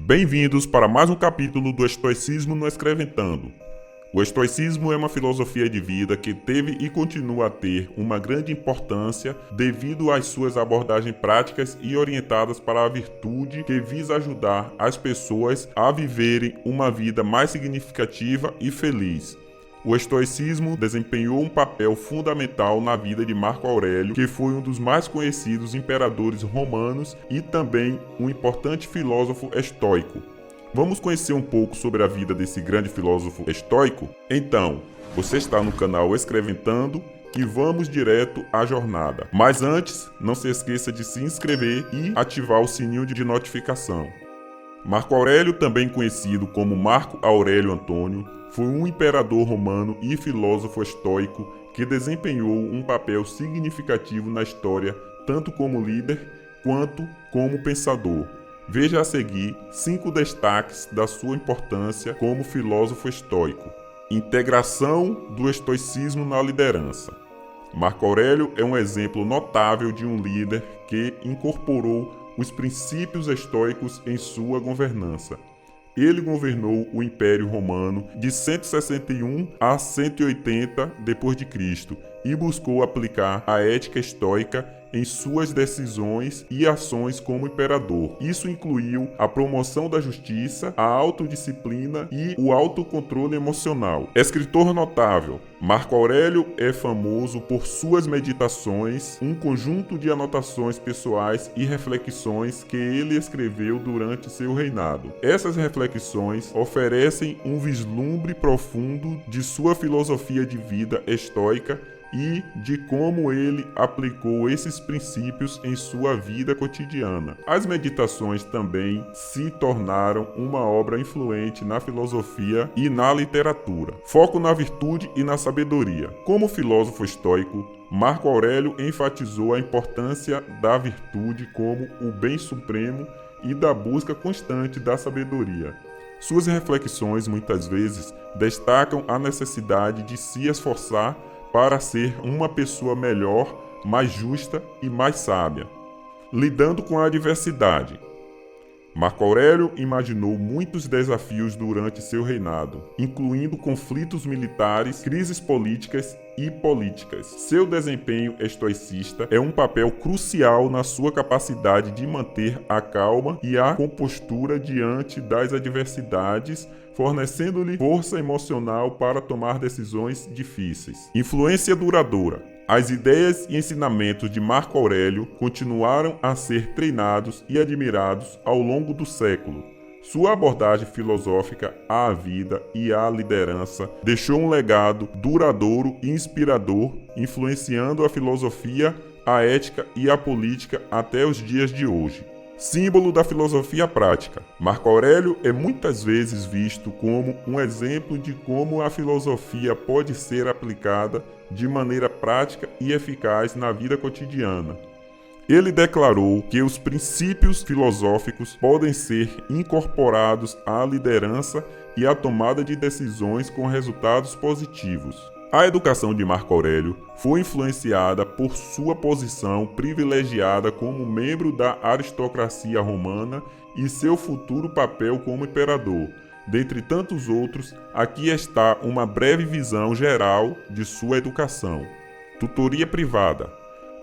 Bem-vindos para mais um capítulo do Estoicismo no Escreventando. O estoicismo é uma filosofia de vida que teve e continua a ter uma grande importância devido às suas abordagens práticas e orientadas para a virtude que visa ajudar as pessoas a viverem uma vida mais significativa e feliz. O estoicismo desempenhou um papel fundamental na vida de Marco Aurélio, que foi um dos mais conhecidos imperadores romanos e também um importante filósofo estoico. Vamos conhecer um pouco sobre a vida desse grande filósofo estoico? Então, você está no canal Escreventando e vamos direto à jornada. Mas antes, não se esqueça de se inscrever e ativar o sininho de notificação. Marco Aurélio, também conhecido como Marco Aurélio Antônio, foi um imperador romano e filósofo estoico que desempenhou um papel significativo na história, tanto como líder quanto como pensador. Veja a seguir 5 destaques da sua importância como filósofo estoico. Integração do estoicismo na liderança. Marco Aurélio é um exemplo notável de um líder que incorporou os princípios estoicos em sua governança. Ele governou o Império Romano de 161 a 180 d.C. e buscou aplicar a ética estoica em suas decisões e ações como imperador. Isso incluiu a promoção da justiça, a autodisciplina e o autocontrole emocional. Escritor notável, Marco Aurélio é famoso por suas meditações, um conjunto de anotações pessoais e reflexões que ele escreveu durante seu reinado. Essas reflexões oferecem um vislumbre profundo de sua filosofia de vida estoica e de como ele aplicou esses princípios em sua vida cotidiana. As meditações também se tornaram uma obra influente na filosofia e na literatura. Foco na virtude e na sabedoria. Como filósofo estoico, Marco Aurélio enfatizou a importância da virtude como o bem supremo e da busca constante da sabedoria. Suas reflexões muitas vezes destacam a necessidade de se esforçar para ser uma pessoa melhor, mais justa e mais sábia. Lidando com a adversidade. Marco Aurélio imaginou muitos desafios durante seu reinado, incluindo conflitos militares, crises políticas e políticas. Seu desempenho estoicista é um papel crucial na sua capacidade de manter a calma e a compostura diante das adversidades, fornecendo-lhe força emocional para tomar decisões difíceis. Influência duradoura. As ideias e ensinamentos de Marco Aurélio continuaram a ser treinados e admirados ao longo do século. Sua abordagem filosófica à vida e à liderança deixou um legado duradouro e inspirador, influenciando a filosofia, a ética e a política até os dias de hoje. Símbolo da filosofia prática. Marco Aurélio é muitas vezes visto como um exemplo de como a filosofia pode ser aplicada de maneira prática e eficaz na vida cotidiana. Ele declarou que os princípios filosóficos podem ser incorporados à liderança e à tomada de decisões com resultados positivos. A educação de Marco Aurélio foi influenciada por sua posição privilegiada como membro da aristocracia romana e seu futuro papel como imperador. Dentre tantos outros, aqui está uma breve visão geral de sua educação. Tutoria privada.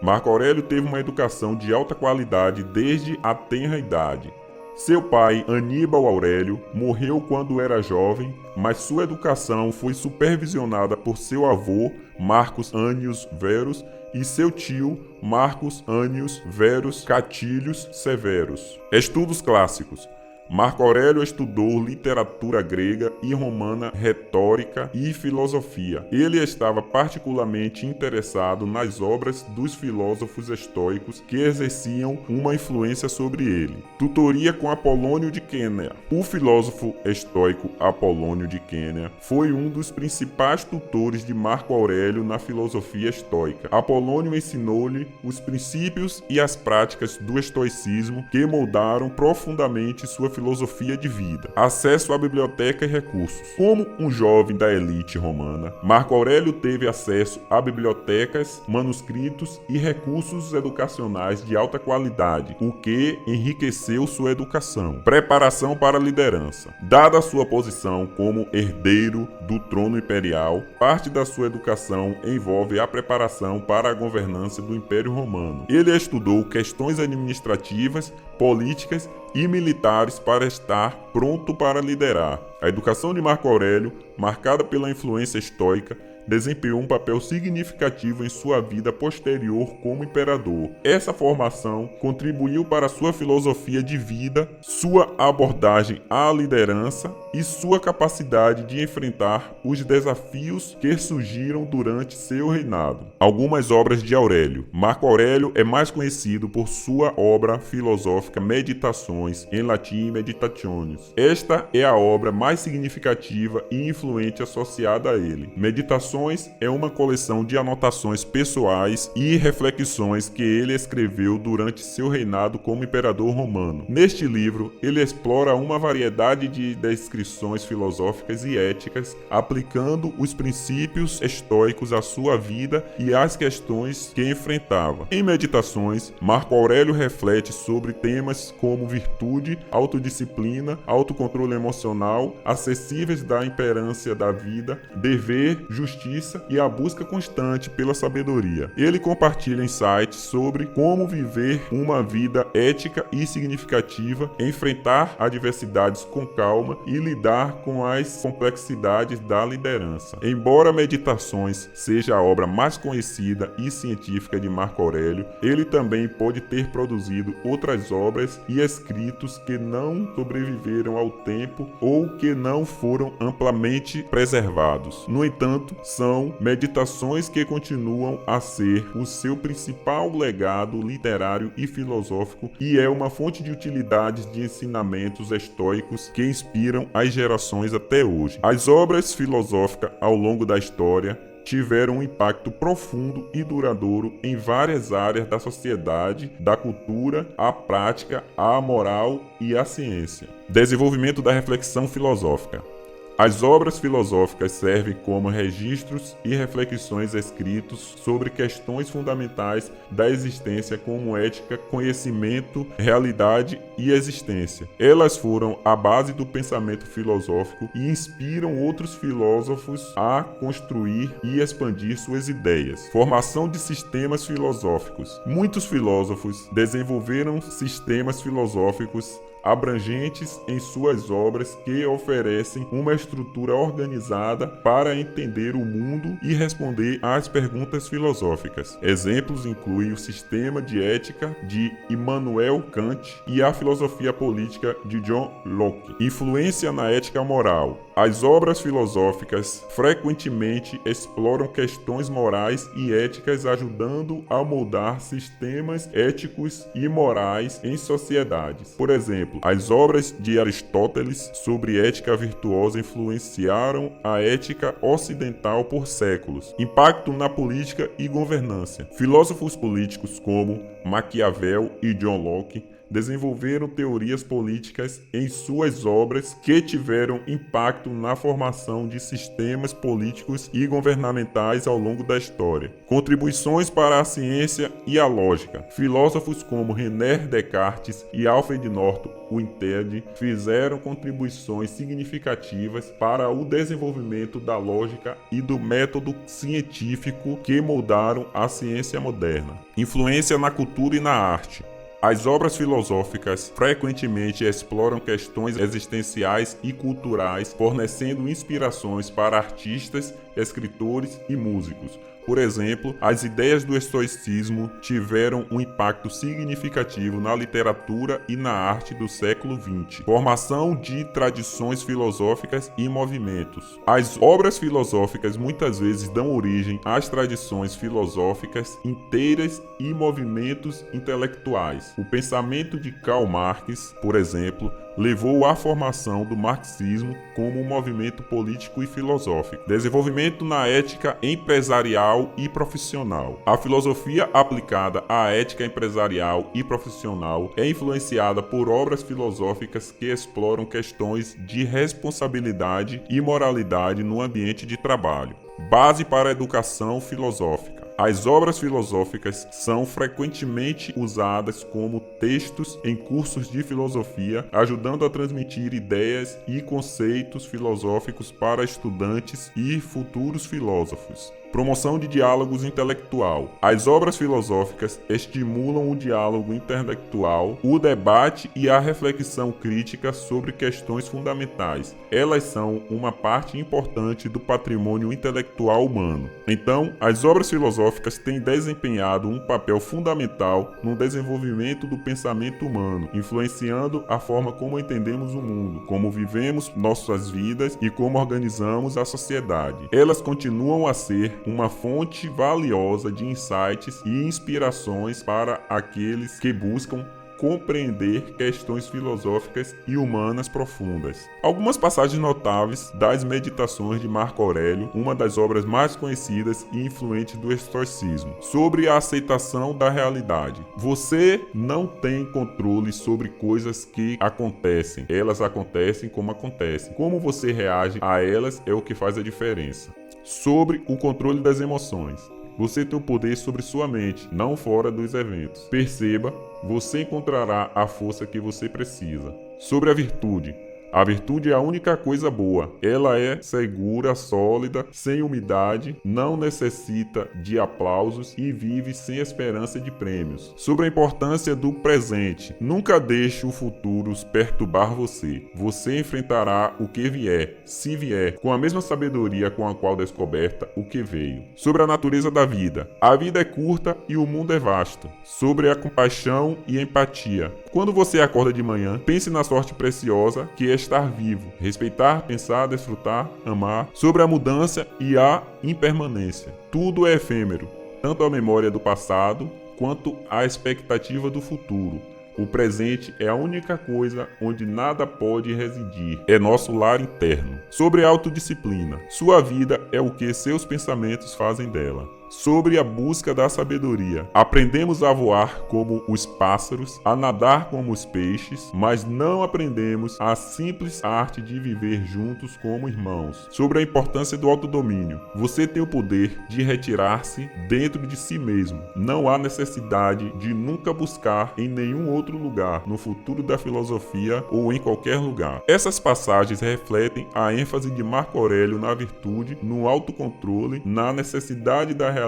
Marco Aurélio teve uma educação de alta qualidade desde a tenra idade. Seu pai, Aníbal Aurélio, morreu quando era jovem, mas sua educação foi supervisionada por seu avô, Marcus Annius Verus, e seu tio, Marcus Annius Verus Catilius Severus. Estudos clássicos. Marco Aurélio estudou literatura grega e romana, retórica e filosofia. Ele estava particularmente interessado nas obras dos filósofos estoicos que exerciam uma influência sobre ele. Tutoria com Apolônio de Quênia. O filósofo estoico Apolônio de Quênia foi um dos principais tutores de Marco Aurélio na filosofia estoica. Apolônio ensinou-lhe os princípios e as práticas do estoicismo que moldaram profundamente sua filosofia filosofia de vida. Acesso à biblioteca e recursos. Como um jovem da elite romana, Marco Aurélio teve acesso a bibliotecas, manuscritos e recursos educacionais de alta qualidade, o que enriqueceu sua educação. Preparação para a liderança. Dada a sua posição como herdeiro do trono imperial, parte da sua educação envolve a preparação para a governança do Império Romano. Ele estudou questões administrativas, políticas e militares para estar pronto para liderar. A educação de Marco Aurélio, marcada pela influência estoica, desempenhou um papel significativo em sua vida posterior como imperador. Essa formação contribuiu para sua filosofia de vida, sua abordagem à liderança e sua capacidade de enfrentar os desafios que surgiram durante seu reinado. Algumas obras de Aurélio. Marco Aurélio é mais conhecido por sua obra filosófica Meditações, em latim Meditationes. Esta é a obra mais significativa e influente associada a ele. Meditações é uma coleção de anotações pessoais e reflexões que ele escreveu durante seu reinado como imperador romano. Neste livro, ele explora uma variedade de descrições filosóficas e éticas, aplicando os princípios estoicos à sua vida e às questões que enfrentava. Em Meditações, Marco Aurélio reflete sobre temas como virtude, autodisciplina, autocontrole emocional, acessíveis da imperância da vida, dever, justiça e a busca constante pela sabedoria. Ele compartilha insights sobre como viver uma vida ética e significativa, enfrentar adversidades com calma e lidar com as complexidades da liderança. Embora Meditações seja a obra mais conhecida e científica de Marco Aurélio, ele também pode ter produzido outras obras e escritos que não sobreviveram ao tempo ou que não foram amplamente preservados. No entanto, são meditações que continuam a ser o seu principal legado literário e filosófico e é uma fonte de utilidades de ensinamentos estoicos que inspiram as gerações até hoje. As obras filosóficas ao longo da história tiveram um impacto profundo e duradouro em várias áreas da sociedade, da cultura, a prática, a moral e a ciência. Desenvolvimento da reflexão filosófica. As obras filosóficas servem como registros e reflexões escritos sobre questões fundamentais da existência como ética, conhecimento, realidade e existência. Elas foram a base do pensamento filosófico e inspiram outros filósofos a construir e expandir suas ideias. Formação de sistemas filosóficos. Muitos filósofos desenvolveram sistemas filosóficos abrangentes em suas obras que oferecem uma estrutura organizada para entender o mundo e responder às perguntas filosóficas. Exemplos incluem o sistema de ética de Immanuel Kant e a filosofia política de John Locke. Influência na ética moral. As obras filosóficas frequentemente exploram questões morais e éticas, ajudando a moldar sistemas éticos e morais em sociedades. Por exemplo, as obras de Aristóteles sobre ética virtuosa influenciaram a ética ocidental por séculos. Impacto na política e governança. Filósofos políticos como Maquiavel e John Locke desenvolveram teorias políticas em suas obras que tiveram impacto na formação de sistemas políticos e governamentais ao longo da história. Contribuições para a ciência e a lógica. Filósofos como René Descartes e Alfred Norton Whitehead fizeram contribuições significativas para o desenvolvimento da lógica e do método científico que moldaram a ciência moderna. Influência na cultura e na arte. As obras filosóficas frequentemente exploram questões existenciais e culturais, fornecendo inspirações para artistas, escritores e músicos. Por exemplo, as ideias do estoicismo tiveram um impacto significativo na literatura e na arte do século XX. Formação de tradições filosóficas e movimentos. As obras filosóficas muitas vezes dão origem às tradições filosóficas inteiras e movimentos intelectuais. O pensamento de Karl Marx, por exemplo, levou à formação do marxismo como um movimento político e filosófico. Desenvolvimento na ética empresarial e profissional. A filosofia aplicada à ética empresarial e profissional é influenciada por obras filosóficas que exploram questões de responsabilidade e moralidade no ambiente de trabalho. Base para a educação filosófica. As obras filosóficas são frequentemente usadas como textos em cursos de filosofia, ajudando a transmitir ideias e conceitos filosóficos para estudantes e futuros filósofos. Promoção de diálogos intelectual. As obras filosóficas estimulam o diálogo intelectual, o debate e a reflexão crítica sobre questões fundamentais. Elas são uma parte importante do patrimônio intelectual humano. Então, as obras filosóficas têm desempenhado um papel fundamental no desenvolvimento do pensamento humano, influenciando a forma como entendemos o mundo, como vivemos nossas vidas e como organizamos a sociedade. Elas continuam a ser uma fonte valiosa de insights e inspirações para aqueles que buscam compreender questões filosóficas e humanas profundas. Algumas passagens notáveis das Meditações de Marco Aurélio, uma das obras mais conhecidas e influentes do estoicismo, sobre a aceitação da realidade. Você não tem controle sobre coisas que acontecem. Elas acontecem como acontecem. Como você reage a elas é o que faz a diferença. Sobre o controle das emoções. Você tem o poder sobre sua mente, não fora dos eventos. Perceba, você encontrará a força que você precisa. Sobre a virtude. A virtude é a única coisa boa. Ela é segura, sólida, sem umidade, não necessita de aplausos e vive sem esperança de prêmios. Sobre a importância do presente. Nunca deixe o futuro perturbar você. Você enfrentará o que vier, se vier, com a mesma sabedoria com a qual descoberta o que veio. Sobre a natureza da vida. A vida é curta e o mundo é vasto. Sobre a compaixão e empatia. Quando você acorda de manhã, pense na sorte preciosa que é estar vivo, respeitar, pensar, desfrutar, amar, sobre a mudança e a impermanência. Tudo é efêmero, tanto a memória do passado quanto a expectativa do futuro. O presente é a única coisa onde nada pode residir. É nosso lar interno. Sobre a autodisciplina. Sua vida é o que seus pensamentos fazem dela. Sobre a busca da sabedoria. Aprendemos a voar como os pássaros, a nadar como os peixes, mas não aprendemos a simples arte de viver juntos como irmãos. Sobre a importância do autodomínio. Você tem o poder de retirar-se dentro de si mesmo. Não há necessidade de nunca buscar em nenhum outro lugar, no futuro da filosofia ou em qualquer lugar. Essas passagens refletem a ênfase de Marco Aurélio na virtude, no autocontrole, na necessidade da realidade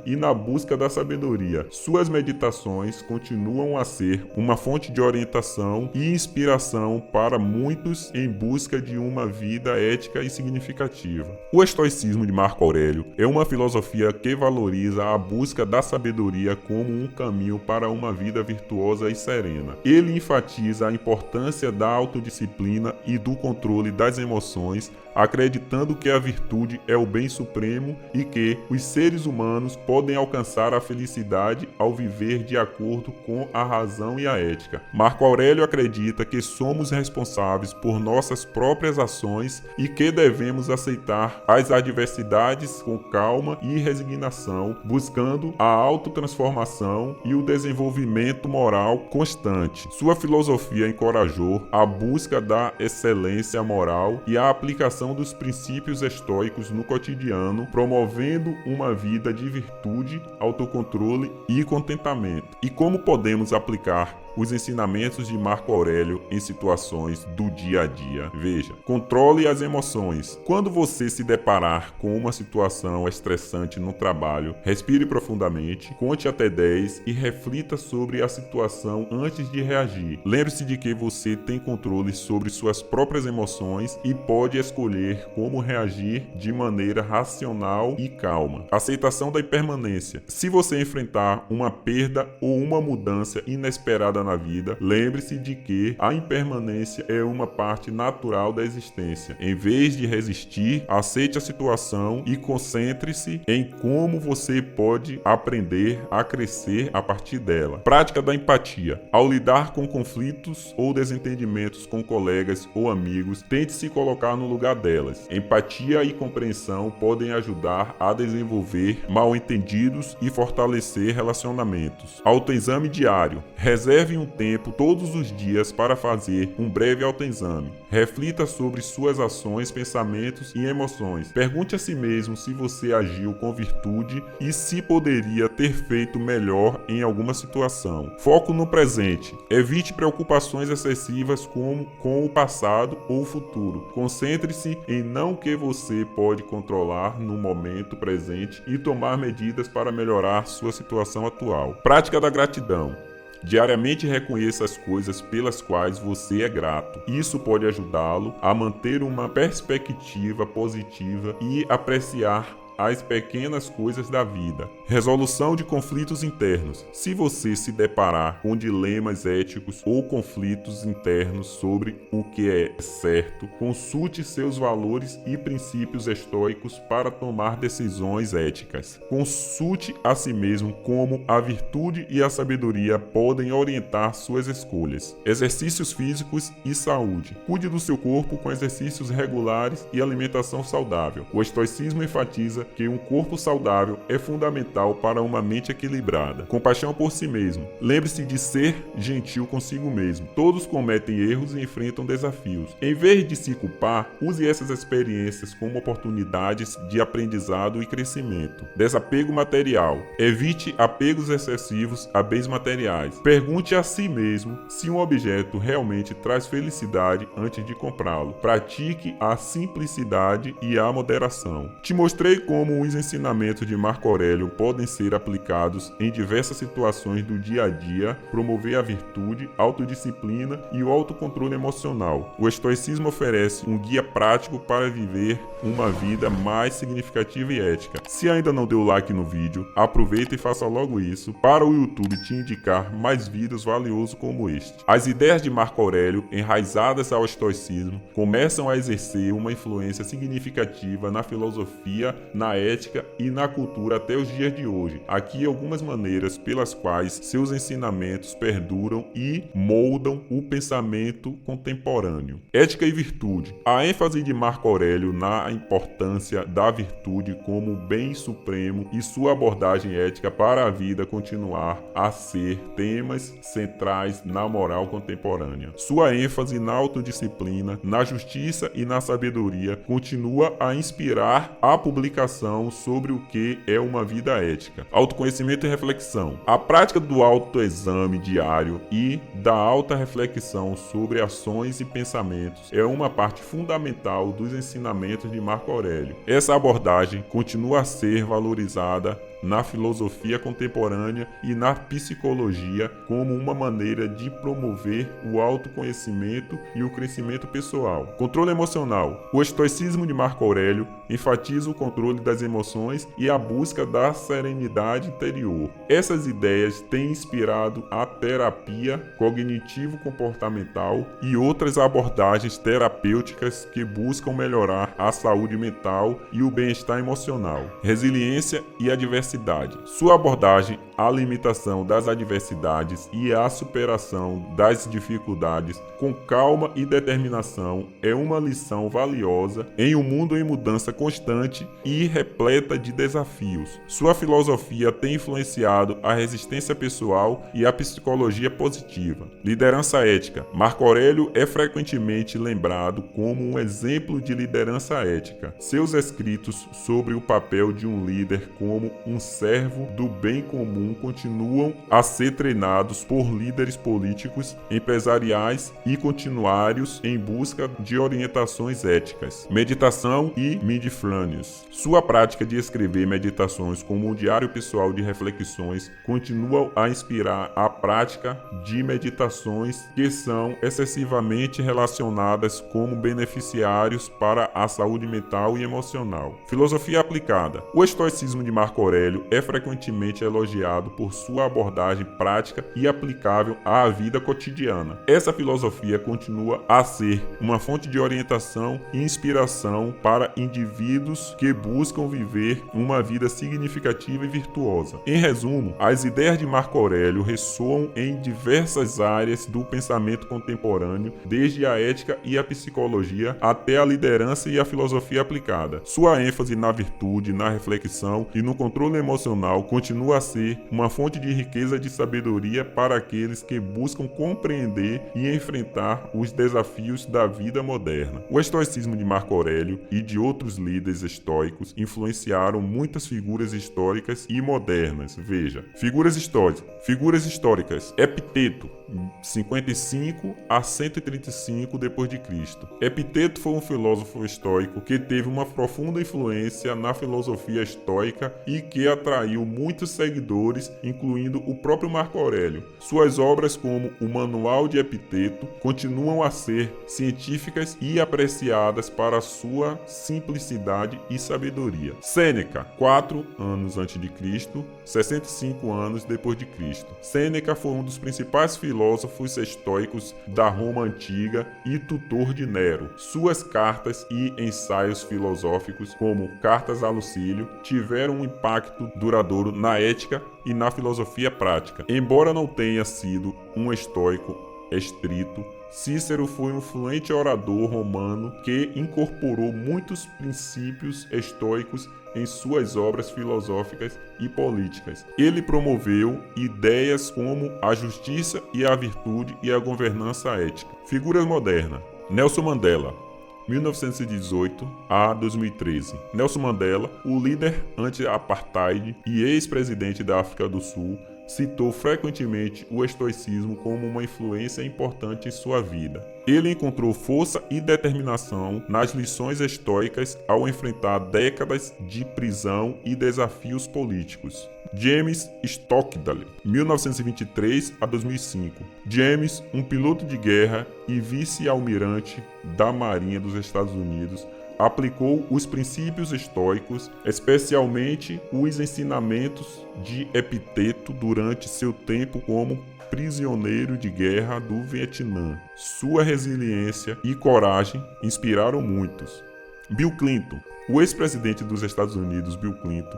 e na busca da sabedoria. Suas meditações continuam a ser uma fonte de orientação e inspiração para muitos em busca de uma vida ética e significativa. O estoicismo de Marco Aurélio é uma filosofia que valoriza a busca da sabedoria como um caminho para uma vida virtuosa e serena. Ele enfatiza a importância da autodisciplina e do controle das emoções, acreditando que a virtude é o bem supremo e que os seres humanos podem alcançar a felicidade ao viver de acordo com a razão e a ética. Marco Aurélio acredita que somos responsáveis por nossas próprias ações e que devemos aceitar as adversidades com calma e resignação, buscando a autotransformação e o desenvolvimento moral constante. Sua filosofia encorajou a busca da excelência moral e a aplicação dos princípios estoicos no cotidiano, promovendo uma vida de virtude, autocontrole e contentamento. E como podemos aplicar os ensinamentos de Marco Aurélio em situações do dia a dia? Veja, controle as emoções. Quando você se deparar com uma situação estressante no trabalho, respire profundamente, conte até 10 e reflita sobre a situação antes de reagir. Lembre-se de que você tem controle sobre suas próprias emoções e pode escolher como reagir de maneira racional e calma. Aceitação da impermanência. Se você enfrentar uma perda ou uma mudança inesperada nada na vida, lembre-se de que a impermanência é uma parte natural da existência. Em vez de resistir, aceite a situação e concentre-se em como você pode aprender a crescer a partir dela. Prática da empatia. Ao lidar com conflitos ou desentendimentos com colegas ou amigos, tente se colocar no lugar delas. Empatia e compreensão podem ajudar a desenvolver mal-entendidos e fortalecer relacionamentos. Autoexame diário. Reserve um tempo todos os dias para fazer um breve autoexame. Reflita sobre suas ações, pensamentos e emoções. Pergunte a si mesmo se você agiu com virtude e se poderia ter feito melhor em alguma situação. Foco no presente. Evite preocupações excessivas com o passado ou o futuro. Concentre-se em não que você pode controlar no momento presente e tomar medidas para melhorar sua situação atual. Prática da gratidão. Diariamente reconheça as coisas pelas quais você é grato. Isso pode ajudá-lo a manter uma perspectiva positiva e apreciar as pequenas coisas da vida. Resolução de conflitos internos. Se você se deparar com dilemas éticos ou conflitos internos sobre o que é certo, consulte seus valores e princípios estoicos para tomar decisões éticas. Consulte a si mesmo como a virtude e a sabedoria podem orientar suas escolhas. Exercícios físicos e saúde. Cuide do seu corpo com exercícios regulares e alimentação saudável. O estoicismo enfatiza que um corpo saudável é fundamental para uma mente equilibrada. Compaixão por si mesmo. Lembre-se de ser gentil consigo mesmo. Todos cometem erros e enfrentam desafios. Em vez de se culpar, use essas experiências como oportunidades de aprendizado e crescimento. Desapego material. Evite apegos excessivos a bens materiais. Pergunte a si mesmo se um objeto realmente traz felicidade antes de comprá-lo. Pratique a simplicidade e a moderação. Te mostrei como os ensinamentos de Marco Aurélio podem ser aplicados em diversas situações do dia a dia, promover a virtude, autodisciplina e o autocontrole emocional. O estoicismo oferece um guia prático para viver uma vida mais significativa e ética. Se ainda não deu like no vídeo, aproveita e faça logo isso para o YouTube te indicar mais vídeos valiosos como este. As ideias de Marco Aurélio, enraizadas ao estoicismo, começam a exercer uma influência significativa na filosofia, na ética e na cultura até os dias de hoje. Aqui algumas maneiras pelas quais seus ensinamentos perduram e moldam o pensamento contemporâneo. Ética e virtude. A ênfase de Marco Aurélio na importância da virtude como bem supremo e sua abordagem ética para a vida continuar a ser temas centrais na moral contemporânea. Sua ênfase na autodisciplina, na justiça e na sabedoria continua a inspirar a publicação sobre o que é uma vida ética. Autoconhecimento e reflexão. A prática do autoexame diário e da alta reflexão sobre ações e pensamentos é uma parte fundamental dos ensinamentos de Marco Aurélio. Essa abordagem continua a ser valorizada na filosofia contemporânea e na psicologia como uma maneira de promover o autoconhecimento e o crescimento pessoal. Controle emocional. O estoicismo de Marco Aurélio enfatiza o controle das emoções e a busca da serenidade interior. Essas ideias têm inspirado a terapia cognitivo-comportamental e outras abordagens terapêuticas que buscam melhorar a saúde mental e o bem-estar emocional. Resiliência e adversidade. Sua abordagem à limitação das adversidades e à superação das dificuldades com calma e determinação é uma lição valiosa em um mundo em mudança constante e repleta de desafios. Sua filosofia tem influenciado a resistência pessoal e a psicologia positiva. Liderança ética. Marco Aurélio é frequentemente lembrado como um exemplo de liderança ética. Seus escritos sobre o papel de um líder como um servo do bem comum continuam a ser treinados por líderes políticos, empresariais e continuários em busca de orientações éticas. Meditação e mindfulness. Sua Sua prática de escrever meditações como um diário pessoal de reflexões continua a inspirar a prática de meditações que são excessivamente relacionadas como beneficiários para a saúde mental e emocional. Filosofia aplicada. O estoicismo de Marco Aurélio é frequentemente elogiado por sua abordagem prática e aplicável à vida cotidiana. Essa filosofia continua a ser uma fonte de orientação e inspiração para indivíduos que buscam viver uma vida significativa e virtuosa. Em resumo, as ideias de Marco Aurélio ressoam em diversas áreas do pensamento contemporâneo, desde a ética e a psicologia até a liderança e a filosofia aplicada. Sua ênfase na virtude, na reflexão e no controle emocional continua a ser uma fonte de riqueza de sabedoria para aqueles que buscam compreender e enfrentar os desafios da vida moderna. O estoicismo de Marco Aurélio e de outros líderes estoicos influenciaram muitas figuras históricas e modernas. Veja, figuras históricas. Epiteto, 55 a 135 d.C. Epiteto foi um filósofo estoico que teve uma profunda influência na filosofia estoica e que atraiu muitos seguidores, incluindo o próprio Marco Aurélio. Suas obras, como o Manual de Epiteto, continuam a ser científicas e apreciadas para sua simplicidade e sabedoria. Sêneca, 4 anos antes de Cristo, 65 anos depois de Cristo. Sêneca foi um dos principais filósofos estoicos da Roma antiga e tutor de Nero. Suas cartas e ensaios filosóficos, como Cartas a Lucílio, tiveram um impacto duradouro na ética e na filosofia prática. Embora não tenha sido um estoico estrito, Cícero foi um fluente orador romano que incorporou muitos princípios estoicos em suas obras filosóficas e políticas. Ele promoveu ideias como a justiça e a virtude e a governança ética. Figuras modernas. Nelson Mandela, 1918 a 2013. Nelson Mandela, o líder anti-apartheid e ex-presidente da África do Sul, citou frequentemente o estoicismo como uma influência importante em sua vida. Ele encontrou força e determinação nas lições estoicas ao enfrentar décadas de prisão e desafios políticos. James Stockdale, 1923 a 2005. James, um piloto de guerra e vice-almirante da Marinha dos Estados Unidos, aplicou os princípios estoicos, especialmente os ensinamentos de Epiteto, durante seu tempo como prisioneiro de guerra do Vietnã. Sua resiliência e coragem inspiraram muitos. Bill Clinton, o ex-presidente dos Estados Unidos, Bill Clinton,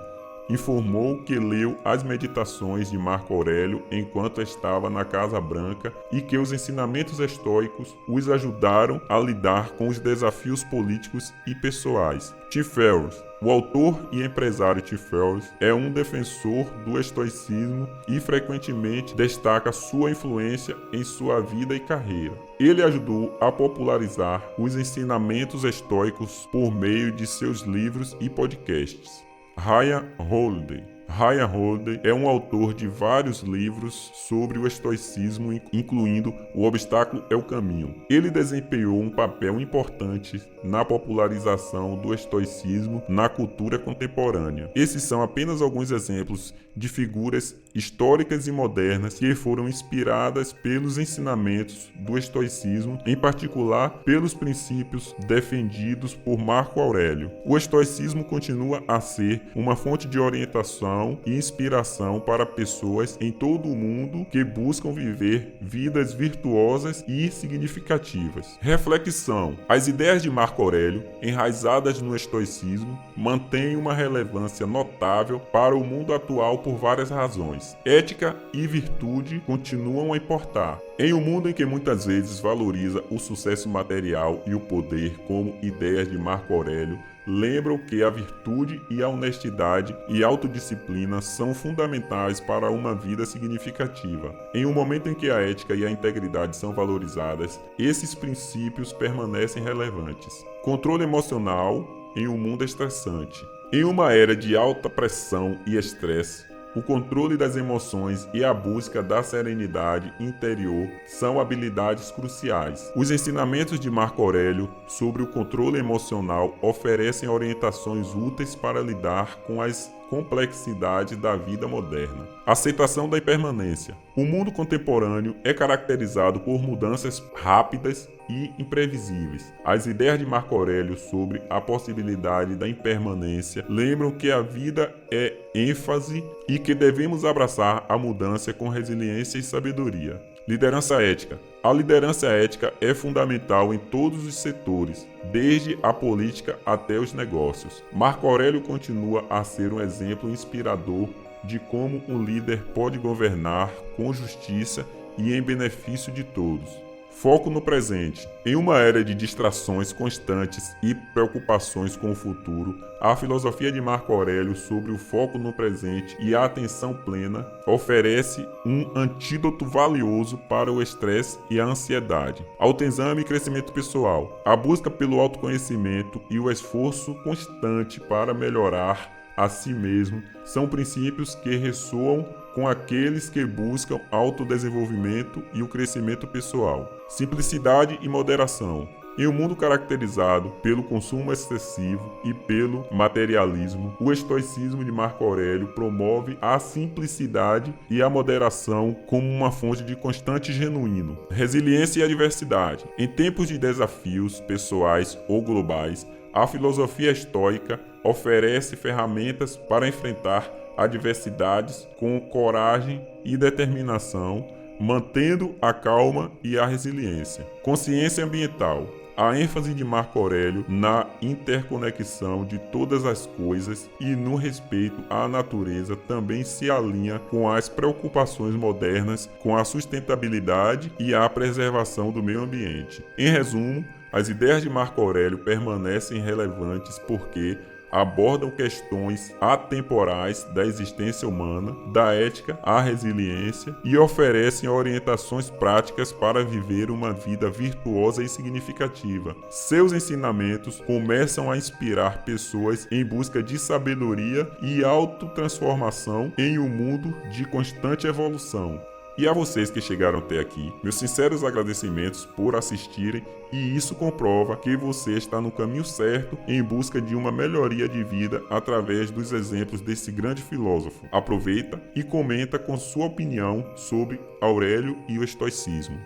informou que leu as meditações de Marco Aurélio enquanto estava na Casa Branca e que os ensinamentos estoicos os ajudaram a lidar com os desafios políticos e pessoais. Tim Ferriss, o autor e empresário Tim Ferriss, é um defensor do estoicismo e frequentemente destaca sua influência em sua vida e carreira. Ele ajudou a popularizar os ensinamentos estoicos por meio de seus livros e podcasts. Ryan Holiday. Ryan Holiday é um autor de vários livros sobre o estoicismo, incluindo O Obstáculo é o Caminho. Ele desempenhou um papel importante na popularização do estoicismo na cultura contemporânea. Esses são apenas alguns exemplos de figuras históricas e modernas que foram inspiradas pelos ensinamentos do estoicismo, em particular pelos princípios defendidos por Marco Aurélio. O estoicismo continua a ser uma fonte de orientação e inspiração para pessoas em todo o mundo que buscam viver vidas virtuosas e significativas. Reflexão. As ideias de Marco Aurélio, enraizadas no estoicismo, mantêm uma relevância notável para o mundo atual por várias razões. Ética e virtude continuam a importar. Em um mundo em que muitas vezes valoriza o sucesso material e o poder como ideias de Marco Aurélio, lembram que a virtude e a honestidade e autodisciplina são fundamentais para uma vida significativa. Em um momento em que a ética e a integridade são valorizadas, esses princípios permanecem relevantes. Controle emocional em um mundo estressante. Em uma era de alta pressão e estresse, O controle das emoções e a busca da serenidade interior são habilidades cruciais. Os ensinamentos de Marco Aurélio sobre o controle emocional oferecem orientações úteis para lidar com as complexidades da vida moderna. Aceitação da impermanência. O mundo contemporâneo é caracterizado por mudanças rápidas e imprevisíveis. As ideias de Marco Aurélio sobre a possibilidade da impermanência lembram que a vida é ênfase e que devemos abraçar a mudança com resiliência e sabedoria. Liderança ética. A liderança ética é fundamental em todos os setores, desde a política até os negócios. Marco Aurélio continua a ser um exemplo inspirador de como um líder pode governar com justiça e em benefício de todos. Foco no presente. Em uma era de distrações constantes e preocupações com o futuro, a filosofia de Marco Aurélio sobre o foco no presente e a atenção plena oferece um antídoto valioso para o estresse e a ansiedade. Autoexame e crescimento pessoal. A busca pelo autoconhecimento e o esforço constante para melhorar a si mesmo são princípios que ressoam com aqueles que buscam autodesenvolvimento e o crescimento pessoal. Simplicidade e moderação. Em um mundo caracterizado pelo consumo excessivo e pelo materialismo, o estoicismo de Marco Aurélio promove a simplicidade e a moderação como uma fonte de constante genuíno. Resiliência e adversidade. Em tempos de desafios pessoais ou globais, a filosofia estoica oferece ferramentas para enfrentar adversidades com coragem e determinação, mantendo a calma e a resiliência. Consciência ambiental. A ênfase de Marco Aurélio na interconexão de todas as coisas e no respeito à natureza também se alinha com as preocupações modernas com a sustentabilidade e a preservação do meio ambiente. Em resumo, as ideias de Marco Aurélio permanecem relevantes porque abordam questões atemporais da existência humana, da ética à resiliência e oferecem orientações práticas para viver uma vida virtuosa e significativa. Seus ensinamentos começam a inspirar pessoas em busca de sabedoria e autotransformação em um mundo de constante evolução. E a vocês que chegaram até aqui, meus sinceros agradecimentos por assistirem, e isso comprova que você está no caminho certo em busca de uma melhoria de vida através dos exemplos desse grande filósofo. Aproveita e comenta com sua opinião sobre Aurélio e o estoicismo.